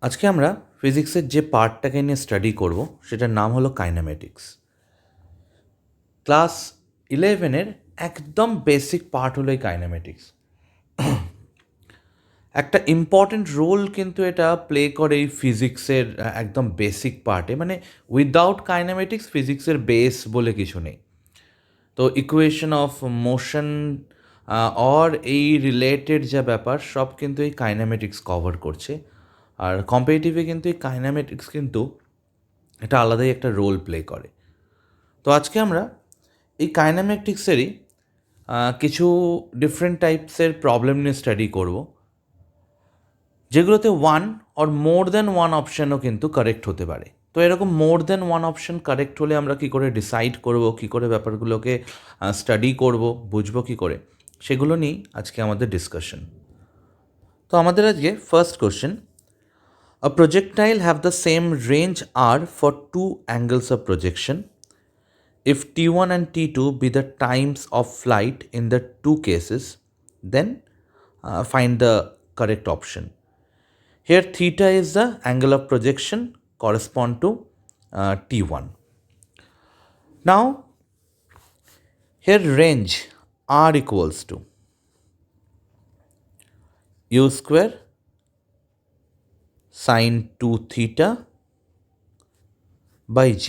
আজকে আমরা ফিজিক্সের যে পার্টটাকে নিয়ে স্টাডি করব সেটার নাম হলো কাইনেমেটিক্স। ক্লাস 11-এর একদম বেসিক পার্ট হলো এই কাইনেমেটিক্স। একটা ইম্পর্ট্যান্ট রোল কিন্তু এটা প্লে করে এই ফিজিক্সের একদম বেসিক পার্টে, মানে উইদাউট কাইনেমেটিক্স ফিজিক্সের বেস বলে কিছু নেই। তো ইকুয়েশন অফ মোশন অর এই রিলেটেড যা ব্যাপার সব কিন্তু এই কাইনেমেটিক্স কভার করছে। আর কম্পিটিটিভে কিন্তু এই কাইনেমেটিক্স কিন্তু এটা আলাদাই একটা রোল প্লে করে। তো আজকে আমরা এই কাইনেমেটিক্সেরই কিছু ডিফারেন্ট টাইপসের প্রবলেম নিয়ে স্টাডি করব, যেগুলোতে one or more than one অপশানও কিন্তু কারেক্ট হতে পারে। তো এরকম more than one option correct হলে আমরা কী করে ডিসাইড করব, কী করে ব্যাপারগুলোকে স্টাডি করব, বুঝবো কী করে, সেগুলো নিয়েই আজকে আমাদের ডিসকাশন। তো আমাদের আজকে first question, a projectile have the same range R for two angles of projection. If T1 and T2 be the times of flight in the two cases, then find the correct option. Here theta is the angle of projection correspond to T1. Now here range R equals to U square sine 2 theta by G.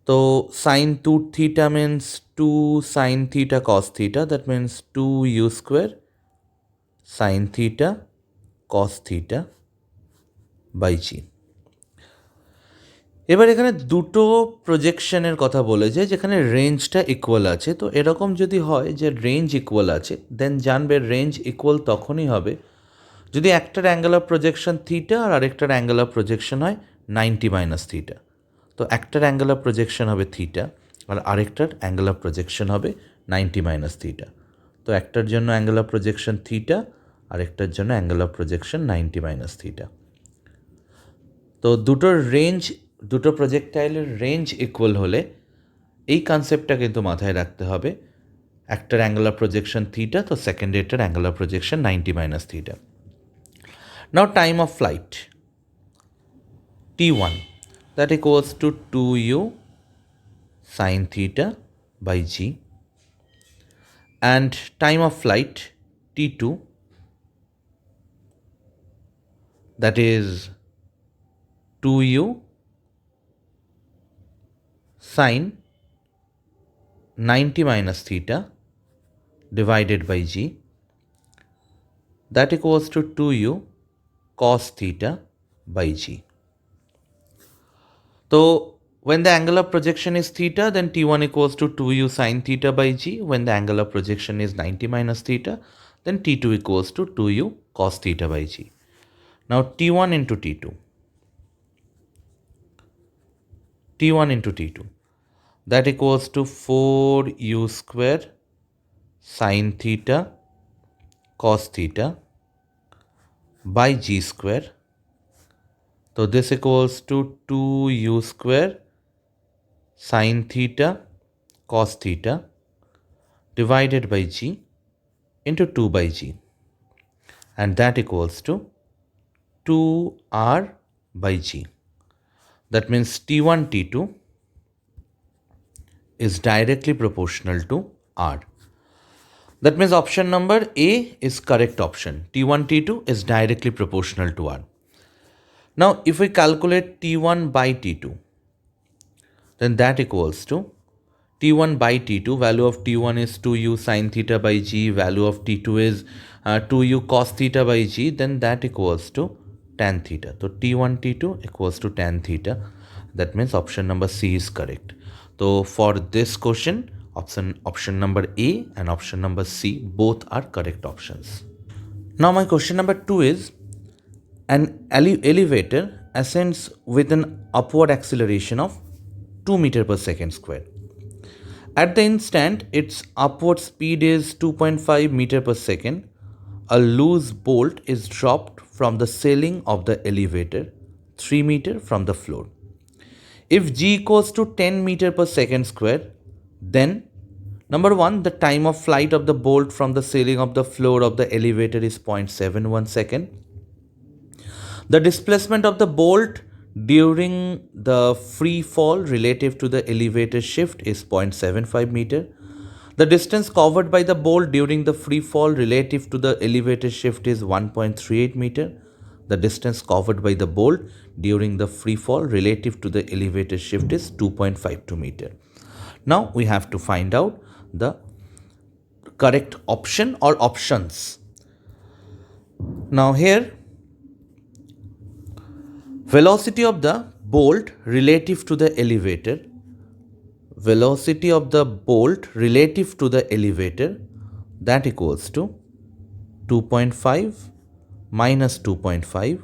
So sine 2 theta means 2 sine theta cos theta, that means 2 U square sine theta cos theta by G. এবার এখানে দুটো প্রজেকশনের কথা বলেছে যেখানে রেঞ্জটা equal আছে। তো এরকম যদি হয় যে রেঞ্জ ইকুয়াল আছে, দেন জানবে রেঞ্জ ইকুয়াল তখনই হবে যদি একটার অ্যাঙ্গেল অফ প্রজেকশন থিটা আর আরেকটার অ্যাঙ্গেল অফ প্রজেকশন হয় 90 মাইনাস থিটা। তো একটার অ্যাঙ্গেল অফ প্রজেকশন হবে থিটা আর আরেকটার অ্যাঙ্গেল অফ প্রজেকশন হবে 90 মাইনাস থিটা। তো একটার জন্য অ্যাঙ্গেল অফ প্রজেকশন থিটা, আরেকটার জন্য angle of projection 90 minus theta. তো দুটো প্রজেক্টাইলের রেঞ্জ ইকুয়াল হলে এই কনসেপ্টটা কিন্তু মাথায় রাখতে হবে, একটার অ্যাঙ্গুলার প্রজেকশন থিটা, তো সেকেন্ডেরটার angular projection 90 minus theta. Now time of flight T1 that equals to 2u sin theta by G, and time of flight T2 that is 2u sin 90 minus theta divided by G, that equals to 2u cos theta by G. So when the angle of projection is theta, then T1 equals to 2u sin theta by G. When the angle of projection is 90 minus theta, then T2 equals to 2u cos theta by G. Now T1 into T2. T1 into T2. That equals to 4u square sin theta cos theta by G square. So this equals to 2u square sin theta cos theta divided by G into 2 by G, and that equals to 2r by G. That means T1 T2 is directly proportional to R. That means option number A is correct option. T1 T2 is directly proportional to R. Now if we calculate T1 by T2, then that equals to T1 by T2, value of T1 is 2u sin theta by G, value of T2 is 2u cos theta by G, then that equals to tan theta. So T1 T2 equals to tan theta. That means option number C is correct. So for this question, option number A and option number C both are correct options. Now my question number 2 is, an elevator ascends with an upward acceleration of 2 meter per second square. At the instant its upward speed is 2.5 meter per second, a loose bolt is dropped from the ceiling of the elevator 3 meter from the floor. If G equals to 10 meter per second square, then number 1, the time of flight of the bolt from the ceiling of the floor of the elevator is 0.71 second. The displacement of the bolt during the free fall relative to the elevator shift is 0.75 meter. The distance covered by the bolt during the free fall relative to the elevator shift is 1.38 meter. The distance covered by the bolt during the free fall relative to the elevator shift is 2.52 meter. Now we have to find out the correct option or options. Now here, velocity of the bolt relative to the elevator, velocity of the bolt relative to the elevator, that equals to 2.5 minus 2.5,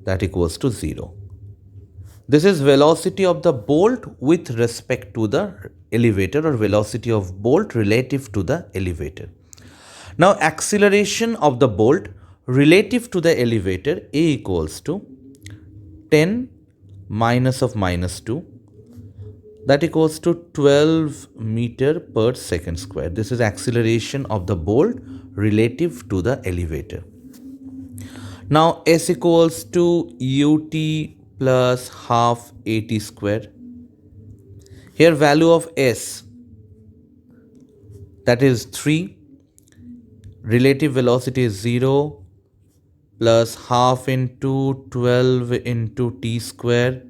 that equals to 0. This is velocity of the bolt with respect to the elevator, or velocity of bolt relative to the elevator. Now acceleration of the bolt relative to the elevator, A equals to 10 minus of minus 2, that equals to 12 meter per second square. This is acceleration of the bolt relative to the elevator. Now S equals to ut plus half at square. Here value of S, that is 3, relative velocity is 0, plus half into 12 into t square.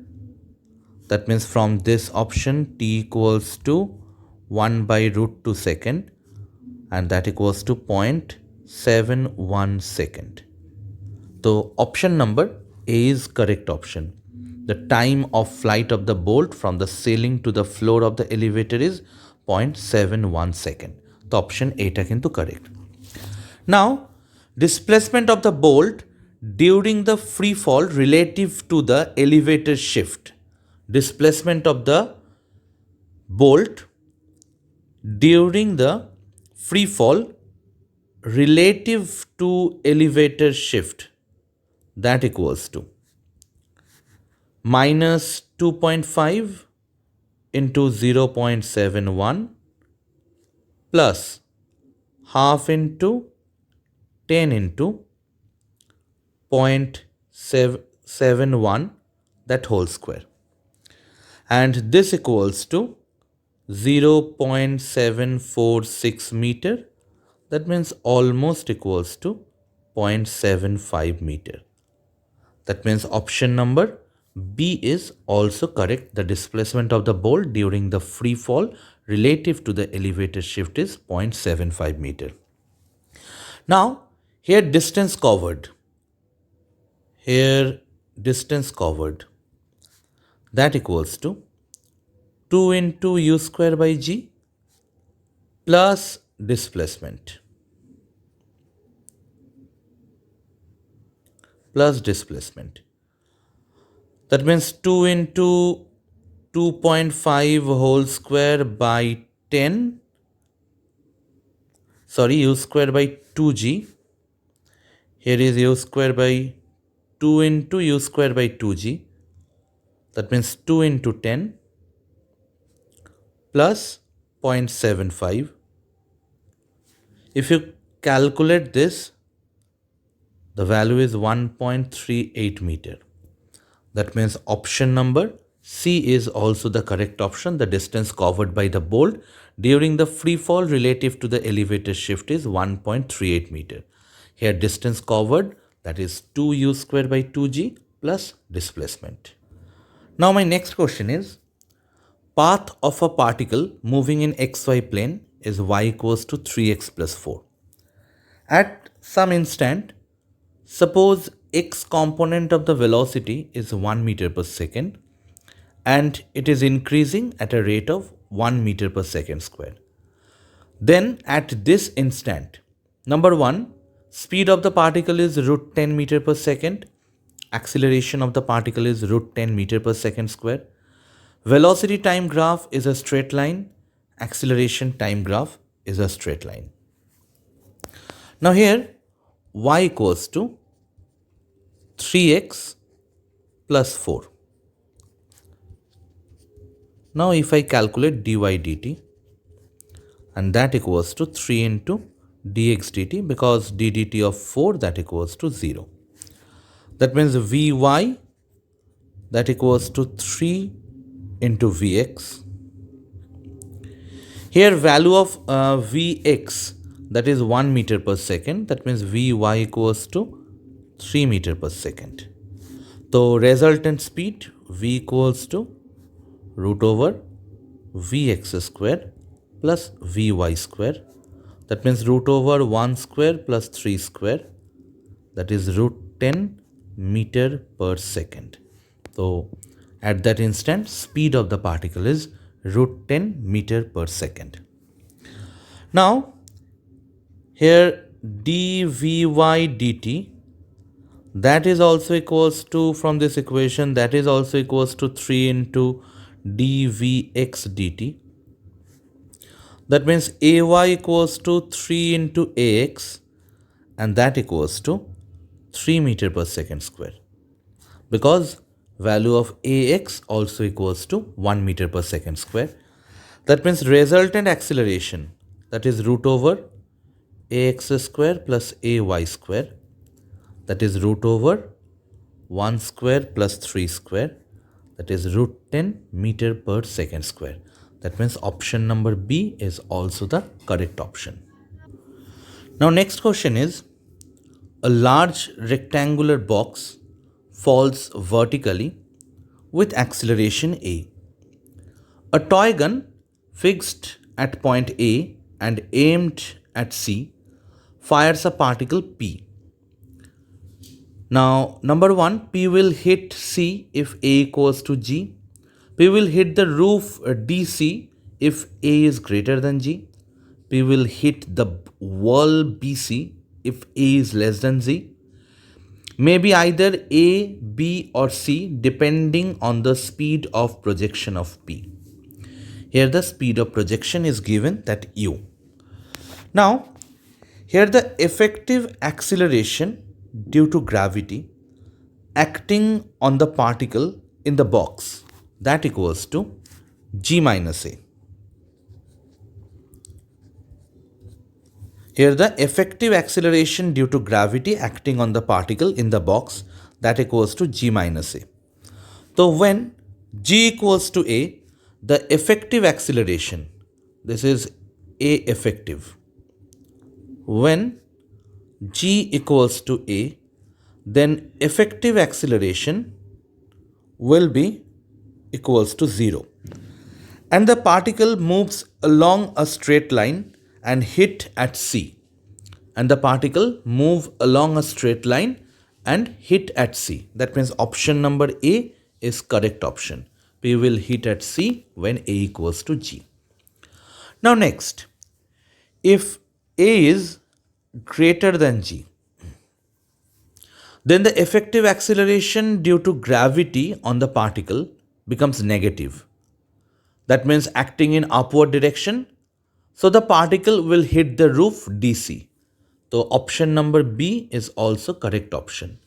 That means from this option t equals to 1 by root 2 second, and that equals to 0.71 second. So option number A is correct option. The time of flight of the bolt from the ceiling to the floor of the elevator is 0.71 second. So option A ta kintu correct. Now displacement of the bolt during the free fall relative to the elevator shift. Displacement of the bolt during the free fall relative to elevator shift, that equals to minus 2.5 into 0.71 plus half into 10 into 0.71, that whole square, and this equals to 0.746 meter. That means almost equals to 0.75 meter. That means option number B is also correct. The displacement of the bolt during the free fall relative to the elevator shift is 0.75 meter. Now here distance covered. Here distance covered, that equals to 2 into u square by g plus displacement. Plus displacement. That means 2 into 2.5 whole square by 10. Sorry, u square by 2g. Here is u square by 2 into u square by 2g. That means 2 into 10 plus 0.75. If you calculate this, the value is 1.38 meter. That means option number C is also the correct option. The distance covered by the bolt during the free fall relative to the elevator shift is 1.38 meter. Here distance covered, that is 2u square by 2g plus displacement. Now my next question is, path of a particle moving in xy plane is y equals to 3x plus 4. At some instant, suppose x component of the velocity is 1 meter per second and it is increasing at a rate of 1 meter per second square. Then at this instant, number 1, speed of the particle is root 10 meter per second. Acceleration of the particle is root 10 meter per second square. Velocity time graph is a straight line. Acceleration time graph is a straight line. Now here y equals to 3x plus 4. Now if I calculate dy dt, and that equals to 3 into dx dt, because d dt of 4, that equals to 0. That means Vy, that equals to 3 into Vx. Here value of Vx, that is 1 meter per second. That means Vy equals to 3 meter per second. So resultant speed V equals to root over Vx square plus Vy square. That means root over 1 square plus 3 square. That is root 10 meter per second. So at that instant, speed of the particle is root 10 meter per second. Now here dvy dt, that is also equals to, from this equation, that is also equals to 3 into dvx dt. That means ay equals to 3 into ax, and that equals to 3 meter per second square, because value of ax also equals to 1 meter per second square. That means resultant acceleration, that is root over ax square plus ay square, that is root over 1 square plus 3 square, that is root 10 meter per second square. That means option number B is also the correct option. Now next question is, a large rectangular box falls vertically with acceleration A. A toy gun fixed at point A and aimed at C fires a particle P. Now, number 1, P will hit C if A equals to G. P will hit the roof DC if A is greater than G. P will hit the wall BC if A is less than Z. Maybe either A, B or C depending on the speed of projection of P. Here the speed of projection is given, that U. Now, here the effective acceleration due to gravity acting on the particle in the box, that equals to G minus A. Here the effective acceleration due to gravity acting on the particle in the box, that equals to G minus A. So when G equals to A, the effective acceleration, this is A effective. When G equals to A, then effective acceleration will be equals to 0. And the particle moves along a straight line and hit at C. And the particle move along a straight line and hit at C. That means option number A is correct option. P will hit at C when A equals to G. Now next, if A is greater than G, then the effective acceleration due to gravity on the particle becomes negative. That means acting in upward direction. So the particle will hit the roof DC. So option number B is also correct option.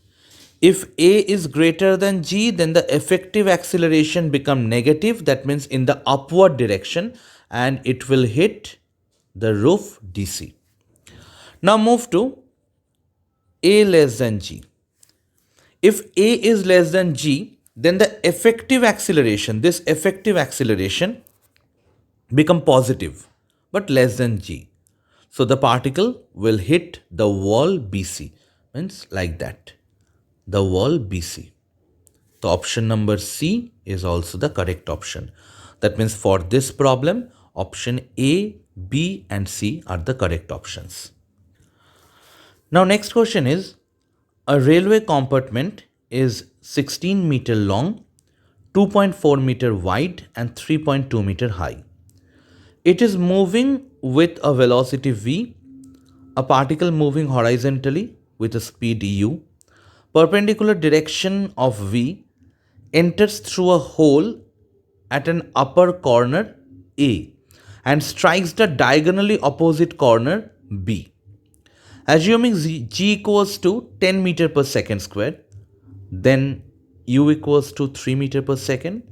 If A is greater than G, then the effective acceleration become negative. That means in the upward direction, and it will hit the roof DC. Now move to A less than G. If A is less than G, then the effective acceleration, this effective acceleration become positive but less than G. So the particle will hit the wall BC, means like that, the wall BC. The option number C is also the correct option. That means for this problem, option A, B and C are the correct options. Now next question is, a railway compartment is 16 meter long, 2.4 meter wide and 3.2 meter high. It is moving with a velocity v, a particle moving horizontally with a speed u, perpendicular direction of v, enters through a hole at an upper corner A and strikes the diagonally opposite corner B. Assuming g equals to 10 meter per second square, then u equals to 3 meter per second,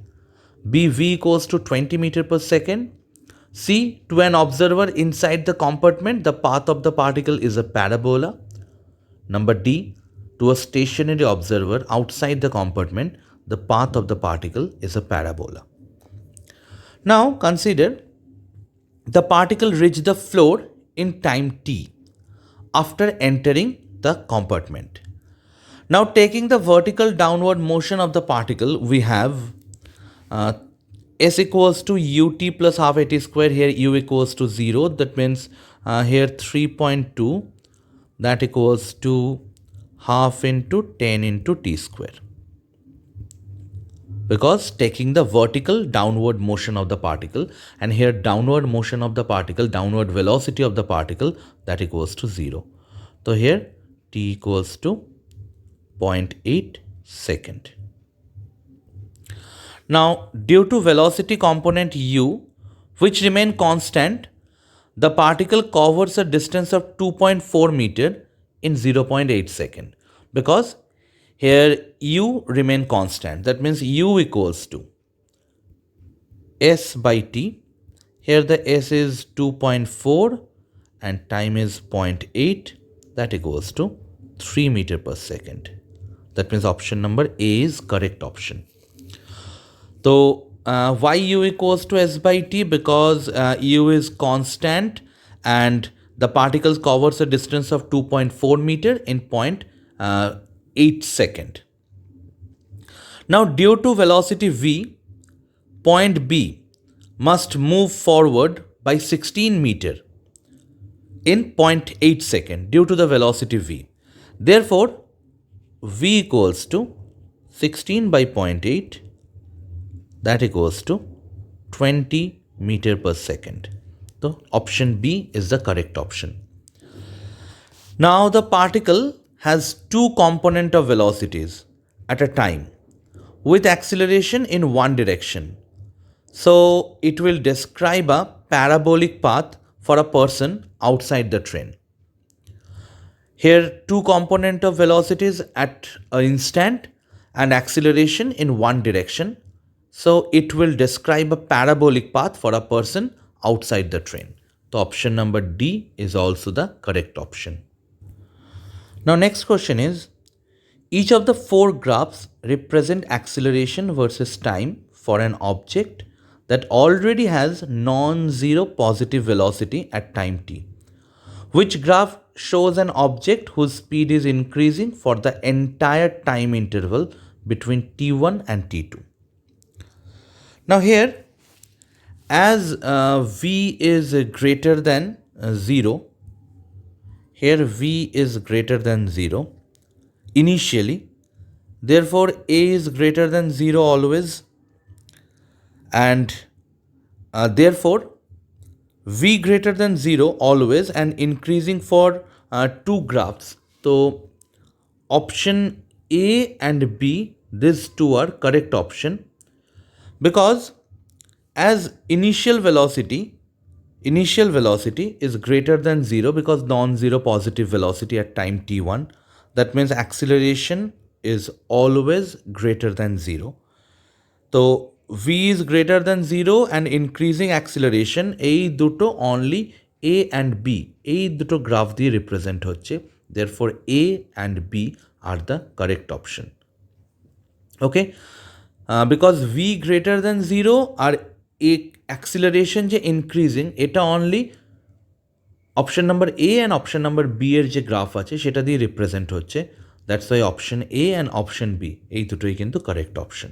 v equals to 20 meter per second. C, to an observer inside the compartment, the path of the particle is a parabola. Number D, to a stationary observer outside the compartment, the path of the particle is a parabola. Now consider the particle reached the floor in time t after entering the compartment. Now taking the vertical downward motion of the particle, we have s equals to ut plus half at square. Here u equals to 0. That means here 3.2, that equals to half into 10 into t square. Because taking the vertical downward motion of the particle, and here downward motion of the particle, downward velocity of the particle, that equals to 0. So here t equals to 0.8 second. Now due to velocity component u, which remain constant, the particle covers a distance of 2.4 meter in 0.8 second. Because here u remain constant, that means u equals to s by t. Here the s is 2.4 and time is 0.8, that equals to 3 meter per second. That means option number A is correct option. So why u equals to s by t? Because u is constant and the particle covers a distance of 2.4 meter in 0.8 second. Now due to velocity v, point B must move forward by 16 meter in 0.8 second due to the velocity v. Therefore v equals to 16 by 0.8, that equals to 20 meter per second. So option B is the correct option. Now the particle has two component of velocities at a time with acceleration in one direction. So it will describe a parabolic path for a person outside the train. Here two component of velocities at an instant and acceleration in one direction. So it will describe a parabolic path for a person outside the train. So option number D is also the correct option. Now next question is, each of the four graphs represent acceleration versus time for an object that already has non-zero positive velocity at time t. Which graph shows an object whose speed is increasing for the entire time interval between t1 and t2? Now here, as v is greater than 0, here v is greater than 0 initially, therefore a is greater than 0 always, and therefore v greater than 0 always and increasing for two graphs. So option A and B, these two are correct option, because as initial velocity is greater than 0 because non-zero positive velocity at time t1, that means acceleration is always greater than 0. So v is greater than 0 and increasing acceleration, এই দুটো only A and B, এই দুটো graph দিয়ে represent হচ্ছে, therefore A and B are the correct option. Okay, because v greater than 0 R a acceleration যে increasing, এটা only option number A and option number B এর যে graph আছে সেটা দিয়ে represent হচ্ছে. That's why option A and option B এই দুটোই কিন্তু correct option.